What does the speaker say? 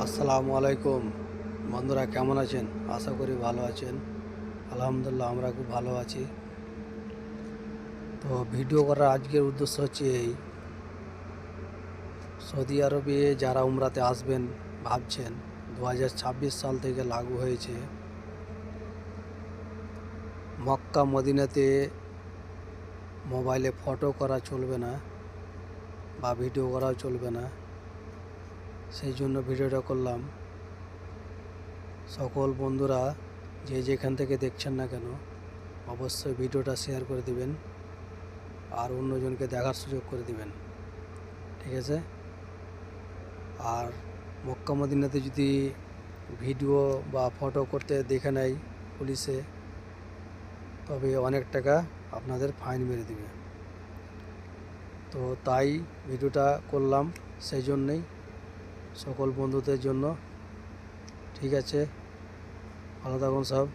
আসসালামু আলাইকুম বন্ধুরা, কেমন আছেন? আশা করি ভালো আছেন। আলহামদুলিল্লাহ, আমরা খুব ভালো আছি। তো ভিডিও করার আজকের উদ্দেশ্য হচ্ছে এই, সৌদি আরবে যারা উমরাতে আসবেন ভাবছেন, 2026 সাল থেকে লাগু হয়েছে মক্কা মদিনাতে মোবাইলে ফটো করা চলবে না বা ভিডিও করাও চলবে না। সেই জন্য ভিডিওটা করলাম। সকল বন্ধুরা যে যেখান থেকে দেখছেন না কেন, অবশ্যই ভিডিওটা শেয়ার করে দিবেন আর অন্যজনকে দেখার সুযোগ করে দিবেন, ঠিক আছে? আর মক্কা মদিনাতে যদি ভিডিও বা ফটো করতে দেখে নেয় পুলিশে, তবে অনেক টাকা আপনাদের ফাইন মেরে দিবে। তো তাই ভিডিওটা করলাম, সেই জন্যেই সকল বন্ধুদের জন্য। ঠিক আছে, ভালো থাকুন সব।